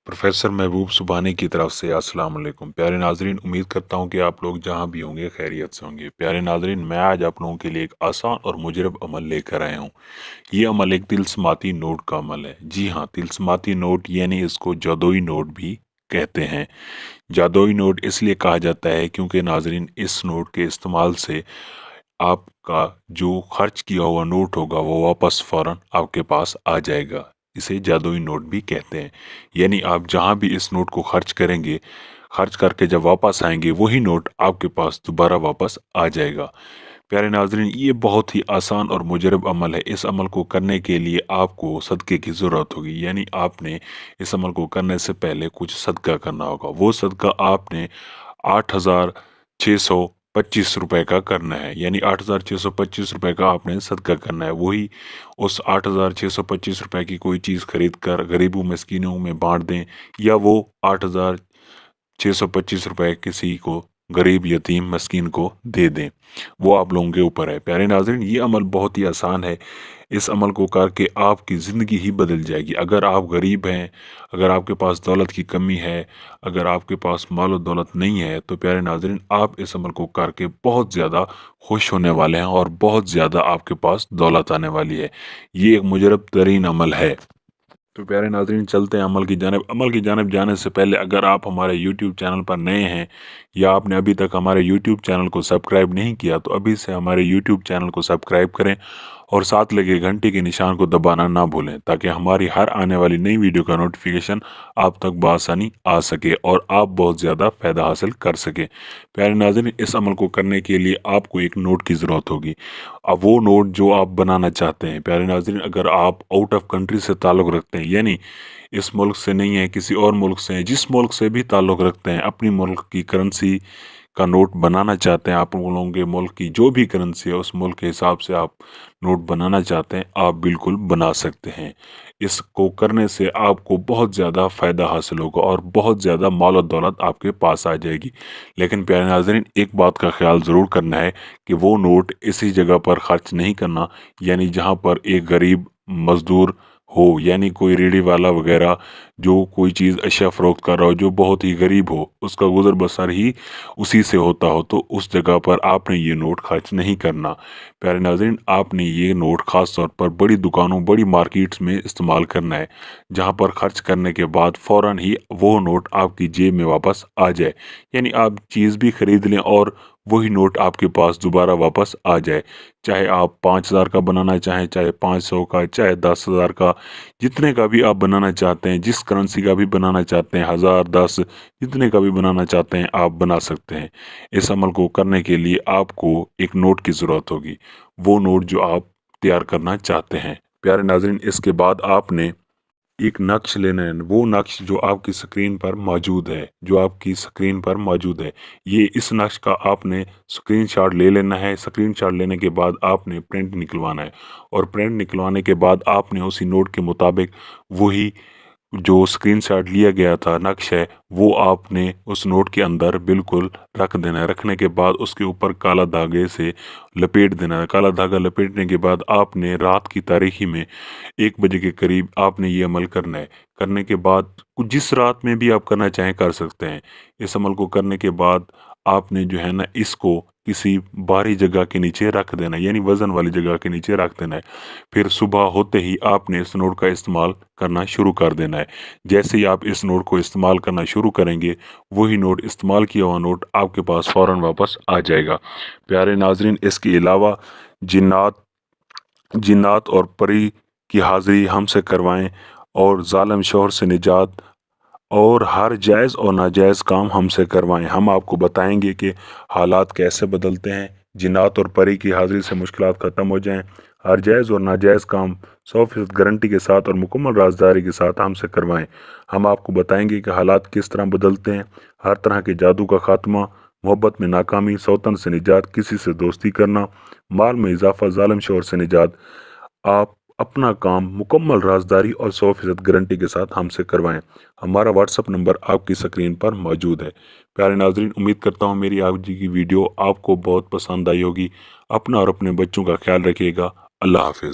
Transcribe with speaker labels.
Speaker 1: Professor महबूब सुबहानी की तरफ से अस्सलाम वालेकुम। प्यारे नाजरीन, उम्मीद करता हूँ कि आप लोग जहाँ भी होंगे खैरियत से होंगे। प्यारे नाजरीन, मैं आज आप लोगों के लिए एक आसान और मुजरब अमल लेकर आया हूँ। ये अमल एक तिलस्माती नोट का अमल है। जी हाँ, तिलस्माती नोट यानी इसको जादुई नोट भी कहते हैं। जादुई नोट इसलिए कहा जाता है क्योंकि नाजरीन, इस नोट के इस्तेमाल से आपका जो खर्च किया हुआ नोट होगा वो वापस फ़ौरन आपके पास आ जाएगा। इसे जादुई नोट भी कहते हैं। यानी आप जहाँ भी इस नोट को खर्च करेंगे, खर्च करके जब वापस आएंगे वही नोट आपके पास दोबारा वापस आ जाएगा। प्यारे नाजरीन, ये बहुत ही आसान और मुजरब अमल है। इस अमल को करने के लिए आपको सदक़े की ज़रूरत होगी। यानी आपने इस अमल को करने से पहले कुछ सदका करना होगा। वो सदका आपने 8,625 रुपये का करना है। यानी 8,625 रुपये का आपने सदका करना है। वही उस 8,625 रुपये की कोई चीज़ खरीद कर गरीबों मस्कीनों में बांट दें, या वो 8,625 रुपये किसी को गरीब यतीम मस्कीन को दे दें। वो आप लोगों के ऊपर है। प्यारे नाज़रीन, ये अमल बहुत ही आसान है। इस अमल को करके आपकी ज़िंदगी ही बदल जाएगी। अगर आप गरीब हैं, अगर आपके पास दौलत की कमी है, अगर आपके पास माल और दौलत नहीं है, तो प्यारे नाज़रीन, आप इस अमल को करके बहुत ज़्यादा खुश होने वाले हैं और बहुत ज़्यादा आपके पास दौलत आने वाली है। ये एक मुजरब तरीन अमल है। तो प्यारे नाज़रीन, चलते हैं अमल की जानिब। अमल की जानिब जाने से पहले अगर आप हमारे यूट्यूब चैनल पर नए हैं या आपने अभी तक हमारे यूट्यूब चैनल को सब्सक्राइब नहीं किया, तो अभी से हमारे यूट्यूब चैनल को सब्सक्राइब करें और साथ लगे घंटी के निशान को दबाना ना भूलें, ताकि हमारी हर आने वाली नई वीडियो का नोटिफिकेशन आप तक बआसानी आ सके और आप बहुत ज़्यादा फ़ायदा हासिल कर सके। प्यारे नाज़रीन, इस अमल को करने के लिए आपको एक नोट की ज़रूरत होगी। अब वो नोट जो आप बनाना चाहते हैं, प्यारे नाज़रीन, अगर आप आउट ऑफ कंट्री से ताल्लुक़ रखते हैं, यानी इस मुल्क से नहीं है, किसी और मुल्क से हैं, जिस मुल्क से भी ताल्लुक़ रखते हैं, अपनी मुल्क की करेंसी का नोट बनाना चाहते हैं, आप लोगों के मुल्क की जो भी करेंसी है उस मुल्क के हिसाब से आप नोट बनाना चाहते हैं, आप बिल्कुल बना सकते हैं। इसको करने से आपको बहुत ज़्यादा फ़ायदा हासिल होगा और बहुत ज़्यादा माल और दौलत आपके पास आ जाएगी। लेकिन प्यारे नाज़रीन, एक बात का ख्याल ज़रूर करना है कि वो नोट इसी जगह पर ख़र्च नहीं करना, यानी जहाँ पर एक गरीब मज़दूर हो, यानी कोई रेडी वाला वगैरह जो कोई चीज़ अशिया फ़रोख्त कर रहा हो, जो बहुत ही गरीब हो, उसका गुज़र बसर ही उसी से होता हो, तो उस जगह पर आपने ये नोट खर्च नहीं करना। प्यारे नाज़रीन, आपने ये नोट ख़ास तौर पर बड़ी दुकानों, बड़ी मार्केट्स में इस्तेमाल करना है, जहाँ पर ख़र्च करने के बाद फ़ौरन ही वो नोट आपकी जेब में वापस आ जाए। यानी आप चीज़ भी ख़रीद लें और वही नोट आपके पास दोबारा वापस आ जाए। चाहे आप 5,000 का बनाना चाहें, चाहे 500 का, चाहे 10,000 का, जितने का भी आप बनाना चाहते हैं, जिस करेंसी का भी बनाना चाहते हैं, 1000, 10, जितने का भी बनाना चाहते हैं, आप बना सकते हैं। इस अमल को करने के लिए आपको एक नोट की ज़रूरत होगी, वो नोट जो आप तैयार करना चाहते हैं। प्यारे नाज़रीन, इसके बाद आपने एक नक्श लेना है। वो नक्श जो आपकी स्क्रीन पर मौजूद है, जो आपकी स्क्रीन पर मौजूद है, ये इस नक्श का आपने स्क्रीनशॉट ले लेना है। स्क्रीनशॉट लेने के बाद आपने प्रिंट निकलवाना है और प्रिंट निकलवाने के बाद आपने उसी नोट के मुताबिक वही जो स्क्रीनशॉट लिया गया था नक्श है, वो आपने उस नोट के अंदर बिल्कुल रख देना है। रखने के बाद उसके ऊपर काला धागे से लपेट देना है। काला धागा लपेटने के बाद आपने रात की तारीखी में 1 बजे के करीब आपने ये अमल करना है। करने के बाद जिस रात में भी आप करना चाहें कर सकते हैं। इस अमल को करने के बाद आपने जो है ना, इसको किसी भारी जगह के नीचे रख देना है, यानी वज़न वाली जगह के नीचे रख देना है। फिर सुबह होते ही आपने इस नोट का इस्तेमाल करना शुरू कर देना है। जैसे ही आप इस नोट को इस्तेमाल करना शुरू करेंगे, वही नोट, इस्तेमाल किया हुआ नोट आपके पास फ़ौरन वापस आ जाएगा। प्यारे नाज़रीन, इसके अलावा जिन्नात जिन्नात और परी की हाज़िरी हमसे करवाएं और ज़ालिम शौहर से निजात और हर जायज़ और नाजायज़ काम हमसे करवाएं। हम आपको बताएंगे कि हालात कैसे बदलते हैं। जिन्नात और परी की हाज़िरी से मुश्किलात ख़त्म हो जाएं। हर जायज़ और नाजायज़ काम 100% गारंटी के साथ और मुकम्मल राजदारी के साथ हमसे करवाएं। हम आपको बताएंगे कि हालात किस तरह बदलते हैं। हर तरह के जादू का खात्मा, मोहब्बत में नाकामी, सौतन से निजात, किसी से दोस्ती करना, माल में इजाफा, ज़ालिम शौहर से निजात। आप अपना काम मुकम्मल राजदारी और 100% गारंटी के साथ हमसे करवाएं। हमारा व्हाट्सअप नंबर आपकी स्क्रीन पर मौजूद है। प्यारे नाज़रीन, उम्मीद करता हूँ मेरी आज की वीडियो आपको बहुत पसंद आई होगी। अपना और अपने बच्चों का ख्याल रखिएगा। अल्लाह हाफिज़।